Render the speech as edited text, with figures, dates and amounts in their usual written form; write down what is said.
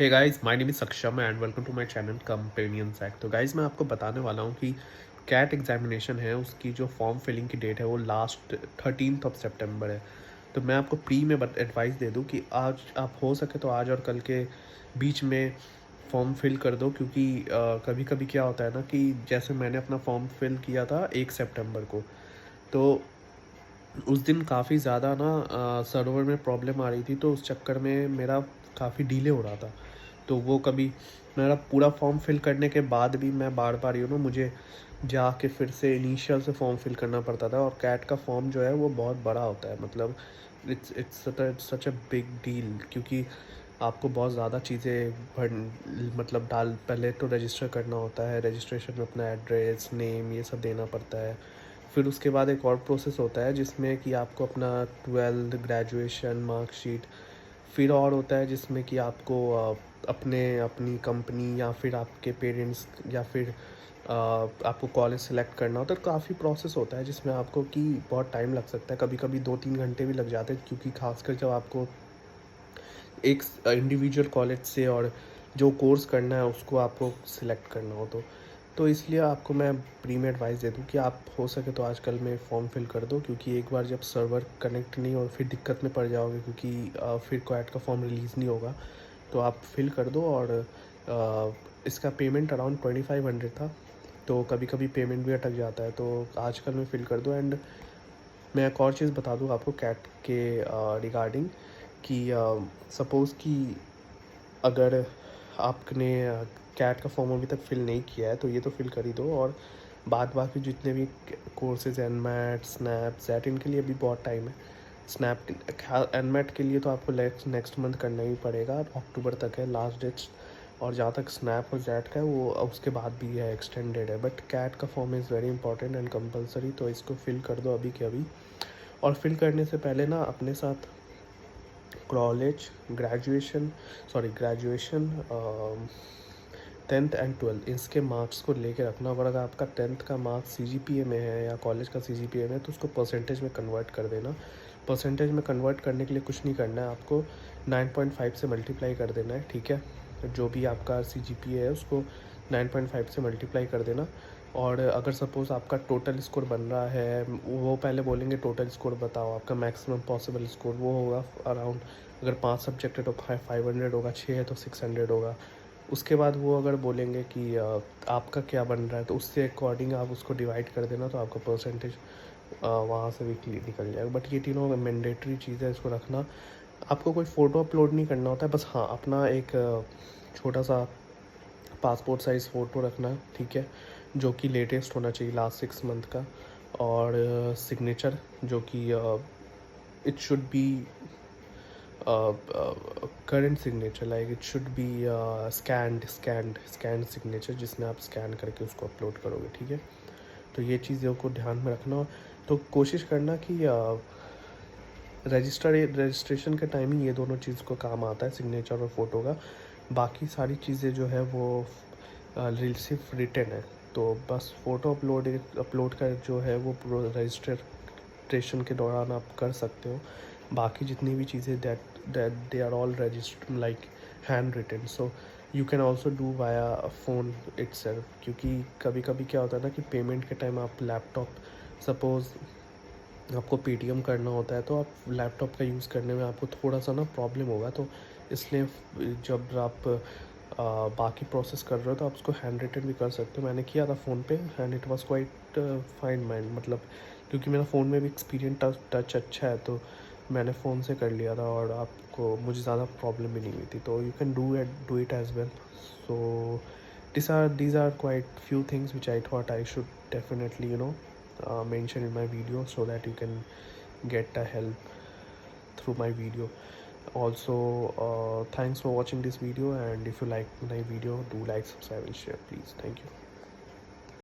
Hey guys, my name is Saksham and welcome to my channel companion सैक। तो guys, मैं आपको बताने वाला हूँ कि कैट एग्जामिनेशन है, उसकी जो फॉर्म फिलिंग की डेट है वो लास्ट 13th ऑफ सितंबर है। तो मैं आपको प्री में एडवाइस दे दूँ कि आज आप हो सके तो आज और कल के बीच में फॉर्म फिल कर दो, क्योंकि कभी कभी क्या होता है ना कि जैसे मैंने अपना फॉर्म फिल किया था 1 सितंबर को। तो उस दिन काफ़ी ज़्यादा ना सर्वर में प्रॉब्लम आ रही थी, तो उस चक्कर में मेरा काफ़ी डिले हो रहा था। तो वो कभी मेरा पूरा फॉर्म फिल करने के बाद भी मैं बार बार मुझे जाके फिर से इनिशियल से फॉर्म फिल करना पड़ता था। और कैट का फॉर्म जो है वो बहुत बड़ा होता है, मतलब it's such a big deal, क्योंकि आपको बहुत ज़्यादा चीज़ें भर मतलब डाल पहले तो रजिस्टर करना होता है। रजिस्ट्रेशन में अपना एड्रेस, नेम, ये सब देना पड़ता है। फिर उसके बाद एक और प्रोसेस होता है जिसमें कि आपको अपना 12th ग्रेजुएशन मार्कशीट, फिर और होता है जिसमें कि आपको अपनी कंपनी या फिर आपके पेरेंट्स या फिर आपको कॉलेज सेलेक्ट करना होता है। तो काफ़ी प्रोसेस होता है जिसमें आपको कि बहुत टाइम लग सकता है, कभी कभी 2-3 घंटे भी लग जाते हैं, क्योंकि खासकर जब आपको एक इंडिविजुअल कॉलेज से और जो कोर्स करना है उसको आपको सिलेक्ट करना हो। तो इसलिए आपको मैं प्री में एडवाइस दे दूँ कि आप हो सके तो आजकल में फ़ॉर्म फिल कर दो, क्योंकि एक बार जब सर्वर कनेक्ट नहीं हो फिर दिक्कत में पड़ जाओगे, क्योंकि फिर क्वैट का फॉर्म रिलीज़ नहीं होगा। तो आप फिल कर दो। और इसका पेमेंट अराउंड 2500 था, तो कभी कभी पेमेंट भी अटक जाता है, तो आजकल में फिल कर दो। एंड मैं एक और चीज़ बता दूँ आपको कैट के रिगार्डिंग कि सपोज़ कि अगर आपने कैट का फॉर्म अभी तक फिल नहीं किया है तो ये तो फिल कर ही दो। और बाद बाकी जितने भी कोर्सेज, एनमैट, स्नैप, जैट, इनके लिए अभी बहुत टाइम है। स्नैप एनमैट के लिए तो आपको नेक्स्ट मंथ करना ही पड़ेगा, अक्टूबर तक है लास्ट डेट्स। और जहाँ तक स्नैप और जैट का है वो उसके बाद भी है, एक्सटेंडेड है। बट कैट का form is very important and compulsory, तो इसको फिल कर दो अभी के अभी। और फिल करने से पहले ना अपने साथ college, graduation, 10th and 12th इसके मार्क्स को लेके रखना। अगर आपका 10th का मार्क्स CGPA में है या कॉलेज का CGPA में है तो उसको परसेंटेज में कन्वर्ट कर देना। परसेंटेज में कन्वर्ट करने के लिए कुछ नहीं करना है, आपको 9.5 से मल्टीप्लाई कर देना है, ठीक है। जो भी आपका CGPA है उसको 9.5 से मल्टीप्लाई कर देना। और अगर सपोज़ आपका टोटल स्कोर बन रहा है, वो पहले बोलेंगे टोटल स्कोर बताओ, आपका मैक्सिमम पॉसिबल स्कोर वो होगा अराउंड, अगर 5 सब्जेक्ट है तो 500 होगा, 6 है तो 600 होगा। उसके बाद वो अगर बोलेंगे कि आपका क्या बन रहा है, तो उससे अकॉर्डिंग आप उसको डिवाइड कर देना, तो आपका परसेंटेज वहाँ से भी निकल जाएगा। बट ये तीनों मैंडेटरी चीज़ है, इसको रखना। आपको कोई फ़ोटो अपलोड नहीं करना होता है, बस हाँ अपना एक छोटा सा पासपोर्ट साइज़ फ़ोटो रखना, ठीक है, जो कि लेटेस्ट होना चाहिए, लास्ट 6 मंथ का। और सिग्नेचर जो कि it should be current signature, like it should be scanned signature, जिसमें आप स्कैन करके उसको अपलोड करोगे, ठीक है। तो ये चीज़ों को ध्यान में रखना। तो कोशिश करना कि रजिस्ट्रेशन के टाइम ही ये दोनों चीज़ को काम आता है, सिग्नेचर और फ़ोटो का। बाकी सारी चीज़ें जो है वो सिर्फ रिटन है। तो बस फ़ोटो अपलोड का जो है वो रजिस्ट्रेशन के दौरान आप कर सकते हो। बाकी जितनी भी चीज़ें that they are all register like handwritten, so you can also do via phone itself. क्योंकि कभी कभी क्या होता है ना कि पेमेंट के टाइम आप लैपटॉप, सपोज़ आपको पेटीएम करना होता है, तो आप लैपटॉप का यूज़ करने में आपको थोड़ा सा ना प्रॉब्लम होगा। तो इसलिए जब आप बाकी प्रोसेस कर रहे हो तो आप उसको हैंड रिटन भी कर सकते हो। मैंने किया था फ़ोन पे and it was quite fine mind, मतलब क्योंकि मेरा फ़ोन में भी एक्सपीरियंस टच अच्छा है, तो मैंने फ़ोन से कर लिया था और आपको मुझे ज़्यादा प्रॉब्लम भी नहीं हुई थी। तो you can do it as well. So these are quite few things which I thought I should definitely mention in my video, so that you can get a help through my video. Also, thanks for watching this video, and if you like my video, do like, subscribe and share, please. Thank you.